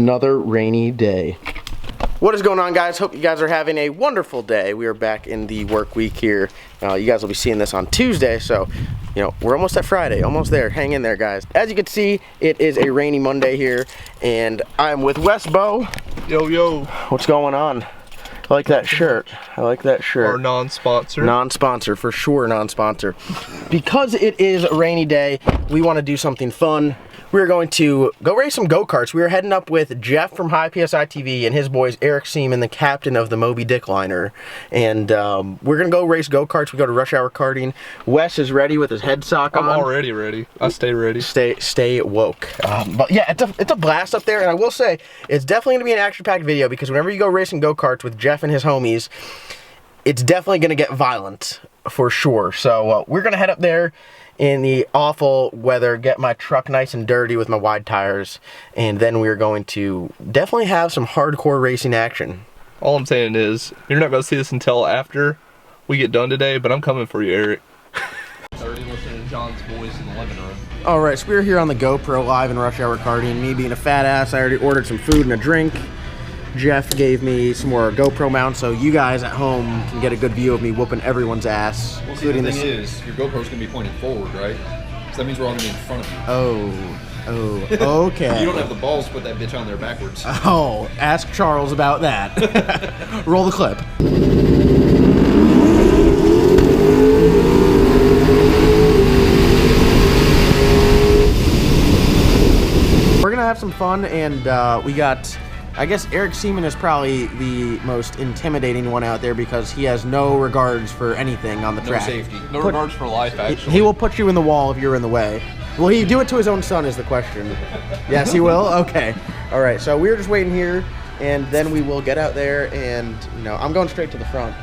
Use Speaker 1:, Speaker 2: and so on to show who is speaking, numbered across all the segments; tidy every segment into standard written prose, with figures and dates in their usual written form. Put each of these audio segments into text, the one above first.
Speaker 1: Another rainy day. What is going on, guys? Hope you guys are having a wonderful day. We are back in the work week here. You guys will be seeing this on Tuesday, so you know we're almost at Friday, almost there. Hang in there, guys. As you can see, it is a rainy Monday here, and I'm with Wes Bo.
Speaker 2: Yo, yo.
Speaker 1: What's going on? I like that shirt. I like that shirt.
Speaker 2: Our non-sponsor.
Speaker 1: Non-sponsor, for sure, non-sponsor. Because it is a rainy day, we want to do something fun. We're going to go race some go-karts. We are heading up with Jeff from High PSI TV and his boys Eric Seaman, the captain of the Moby Dick liner. And we're going to go race go-karts. We go to Rush Hour Karting. Wes is ready with his head sock on.
Speaker 2: I'm already ready. I stay ready.
Speaker 1: Stay woke. But yeah, it's a blast up there. And I will say, it's definitely going to be an action-packed video because whenever you go racing go-karts with Jeff and his homies, it's definitely going to get violent for sure. So we're going to head up there in the awful weather, get my truck nice and dirty with my wide tires, and then we're going to definitely have some hardcore racing action.
Speaker 2: All I'm saying is, you're not going to see this until after we get done today, but I'm coming for you, Eric. Already listening to John's voice in the living room.
Speaker 1: Alright, so we're here on the GoPro live in Rush Hour Karting. Me being a fat ass, I already ordered some food and a drink. Jeff gave me some more GoPro mounts so you guys at home can get a good view of me whooping everyone's ass.
Speaker 3: Well, see, the thing is, your GoPro's going to be pointing forward, right? So that means we're all going to be in front of you.
Speaker 1: Oh, okay.
Speaker 3: You don't have the balls to put that bitch on there backwards.
Speaker 1: Oh, ask Charles about that. Roll the clip. We're going to have some fun, and we got... I guess Eric Seaman is probably the most intimidating one out there because he has no regards for anything on the track.
Speaker 3: No safety.
Speaker 2: No regards for life, actually.
Speaker 1: He will put you in the wall if you're in the way. Will he do it to his own son is the question. Yes, he will? Okay. All right, so we're just waiting here, and then we will get out there, and, you know, I'm going straight to the front.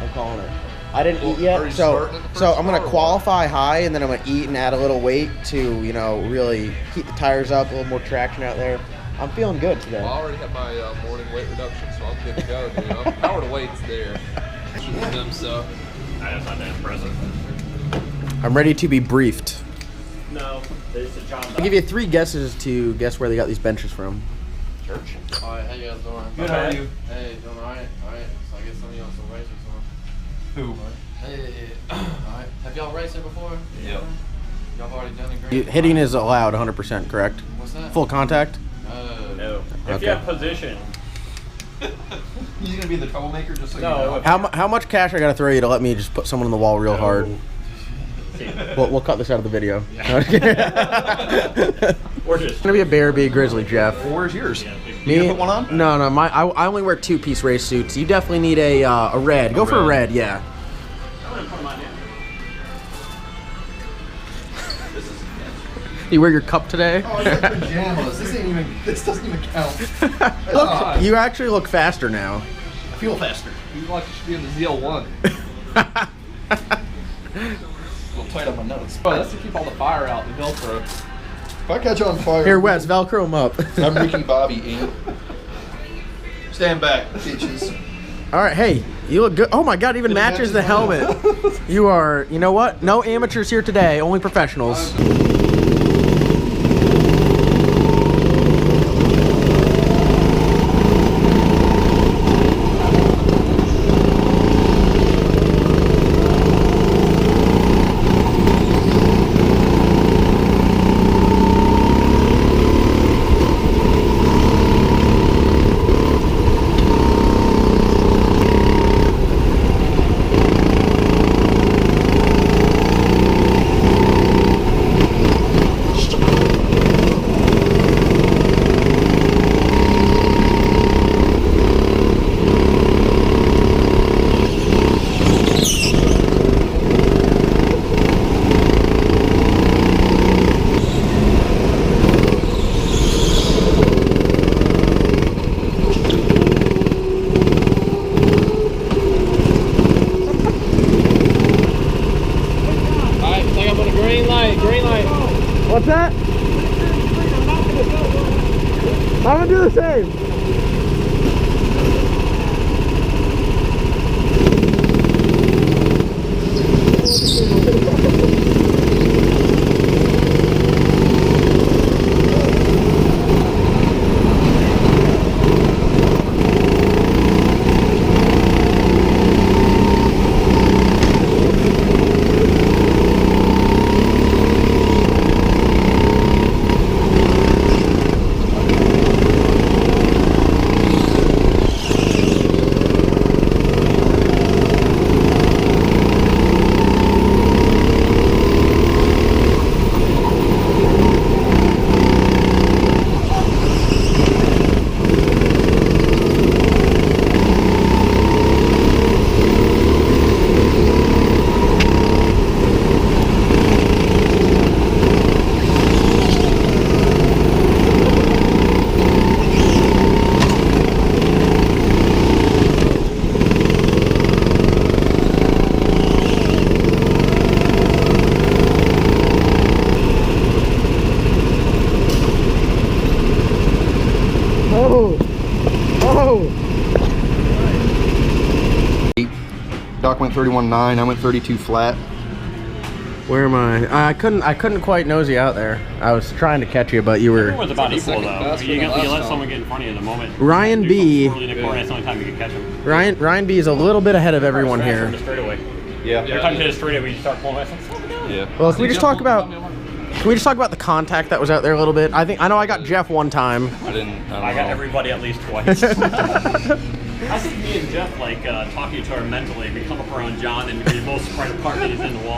Speaker 1: I'm calling it. I didn't eat yet, so I'm going to qualify high, and then I'm going to eat and add a little weight to, you know, really keep the tires up, a little more traction out there. I'm feeling good today.
Speaker 2: Well, I already have my morning weight reduction, so I'm good to go, dude. Power to weight's there. So.
Speaker 4: That's not that impressive.
Speaker 1: I'm ready to be briefed.
Speaker 4: No, there's a John.
Speaker 1: I'll give you 3 guesses to guess where they got these benches from.
Speaker 4: Church.
Speaker 5: Alright, how you guys doing?
Speaker 4: Good, how are you?
Speaker 5: Hey, doing alright? Alright, so I guess some of y'all some racers, huh?
Speaker 4: Who?
Speaker 5: Hey, alright. Have y'all raced it before?
Speaker 4: Yep.
Speaker 5: Y'all have already done the green?
Speaker 1: Hitting is allowed 100%, correct?
Speaker 5: What's that?
Speaker 1: Full contact?
Speaker 4: No. If
Speaker 1: Okay.
Speaker 4: you have position.
Speaker 3: You're going to be the troublemaker just so
Speaker 4: No.
Speaker 3: you know?
Speaker 1: How much cash I gotta throw you to let me just put someone on the wall real hard? We'll cut this out of the video.
Speaker 4: Or just.
Speaker 1: It's gonna be a bear, be a grizzly, Jeff.
Speaker 3: Well, where's yours?
Speaker 4: Yeah,
Speaker 3: You gonna put one on?
Speaker 1: No, I only wear 2-piece race suits. You definitely need a red. Go for a red, yeah.
Speaker 4: I'm gonna put mine in.
Speaker 1: You wear your cup today?
Speaker 3: Oh, it's like pajamas. This doesn't even count.
Speaker 1: Look, you actually look faster now.
Speaker 3: I feel faster.
Speaker 2: You like you should be in the ZL1.
Speaker 3: A little tight on my nose.
Speaker 2: But that's to keep all the fire out, the Velcro.
Speaker 3: If I catch on fire...
Speaker 1: Here, Wes, Velcro him up.
Speaker 3: I'm Ricky Bobby, ain't Stand back, bitches.
Speaker 1: All right, hey, you look good. Oh my God, even matches the helmet. You are, you know what? No amateurs here today, only professionals. What's that? I'm gonna do the same. Oh! Oh!
Speaker 3: Doc went 31.9, I went 32 flat.
Speaker 1: Where am I? I couldn't quite nose you out there. I was trying to catch you, but you were.
Speaker 4: Everyone's about equal though. You let someone get in front of you in the moment.
Speaker 1: Ryan B.
Speaker 4: Early in the corner, that's the only time you can catch him.
Speaker 1: Ryan B is a little bit ahead of everyone here.
Speaker 3: Yeah.
Speaker 4: Every time you hit a straightaway, you start pulling.
Speaker 3: Yeah.
Speaker 1: Well, can we just talk about the contact that was out there a little bit? I know I got Jeff one time.
Speaker 3: I
Speaker 4: got everybody at least twice. I think me and Jeff like talking to her mentally. We come up around John and we both spread apart and he's in the wall.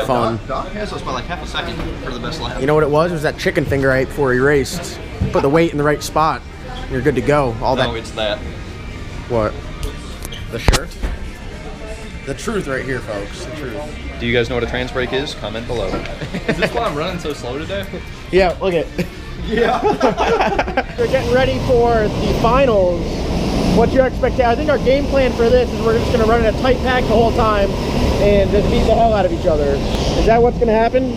Speaker 1: Fun.
Speaker 3: Doc has us by like half a second for the best lap.
Speaker 1: You know what it was? It was that chicken finger I ate before he raced. Put the weight in the right spot. You're good to go.
Speaker 3: No, it's that.
Speaker 1: What? The shirt? The truth right here, folks. The truth.
Speaker 3: Do you guys know what a trans brake is? Comment below.
Speaker 2: Is this why I'm running so slow today?
Speaker 1: Yeah, look at.
Speaker 3: Yeah.
Speaker 1: We're getting ready for the finals. What's your expectation? I think our game plan for this is we're just going to run in a tight pack the whole time and just beat the hell out of each other. Is that what's going to happen?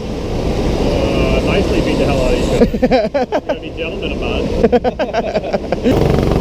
Speaker 4: Nicely beat the hell out of each other. We're going to be gentlemen about it.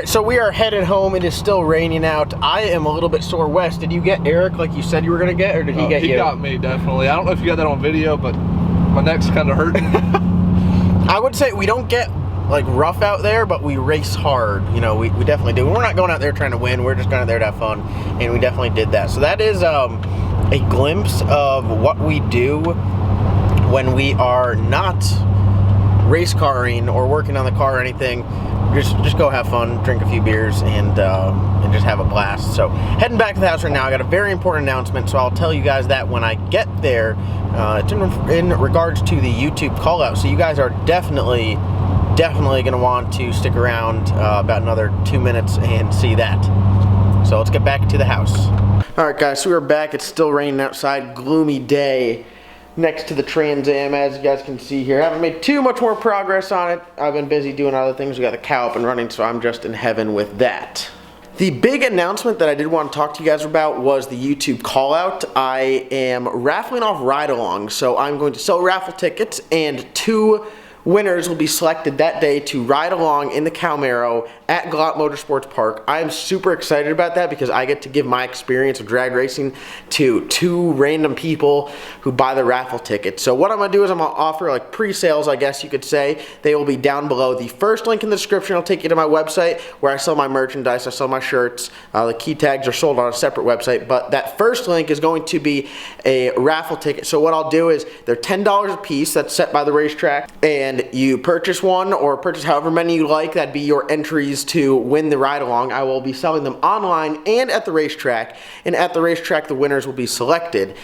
Speaker 1: So we are headed home. It is still raining out. I am a little bit sore. Wes, did you get Eric like you said you were going to get, or did he get you?
Speaker 2: He got me, definitely. I don't know if you got that on video, but my neck's kind of hurting.
Speaker 1: I would say we don't get like rough out there, but we race hard. You know, we definitely do. We're not going out there trying to win. We're just going out there to have fun, and we definitely did that. So that is a glimpse of what we do when we are not race carring or working on the car or anything. Just go have fun, drink a few beers, and just have a blast. So heading back to the house right now. I got a very important announcement, so I'll tell you guys that when I get there. It's in regards to the YouTube call out. So you guys are definitely going to want to stick around about another 2 minutes and see that. So let's get back to the house. All right, guys. So we're back. It's still raining outside. Gloomy day next to the Trans Am, as you guys can see here. I haven't made too much more progress on it. I've been busy doing other things. We got the cow up and running, so I'm just in heaven with that. The big announcement that I did want to talk to you guys about was the YouTube call out. I am raffling off ride-alongs, so I'm going to sell raffle tickets, and 2 winners will be selected that day to ride along in the Cowmaro at Go-kart Motorsports Park. I am super excited about that because I get to give my experience of drag racing to 2 random people who buy the raffle ticket. So what I'm going to do is I'm going to offer like pre-sales, I guess you could say. They will be down below. The first link in the description will take you to my website where I sell my merchandise. I sell my shirts. The key tags are sold on a separate website, but that first link is going to be a raffle ticket. So what I'll do is they're $10 a piece. That's set by the racetrack, and you purchase one or purchase however many you like. That'd be your entries to win the ride along. I will be selling them online and at the racetrack, and at the racetrack the winners will be selected.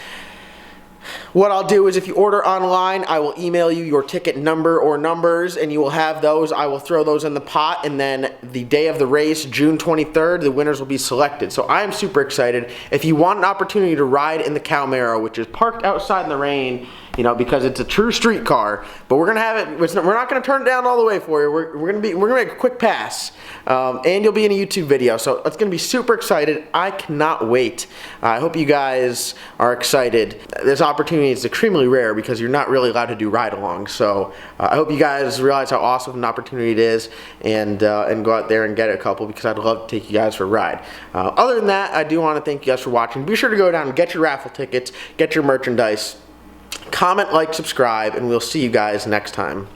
Speaker 1: What I'll do is if you order online, I will email you your ticket number or numbers, and you will have those. I will throw those in the pot, and then the day of the race, June 23rd, the winners will be selected. So I am super excited. If you want an opportunity to ride in the Cowmaro, which is parked outside in the rain, you know, because it's a true street car, but we're gonna have it. We're not gonna turn it down all the way for you. We're gonna make a quick pass, and you'll be in a YouTube video. So it's gonna be super excited. I cannot wait. I hope you guys are excited. This opportunity is extremely rare because you're not really allowed to do ride-alongs. So I hope you guys realize how awesome an opportunity it is, and go out there and get a couple, because I'd love to take you guys for a ride. Other than that, I do want to thank you guys for watching. Be sure to go down and get your raffle tickets, get your merchandise. Comment, like, subscribe, and we'll see you guys next time.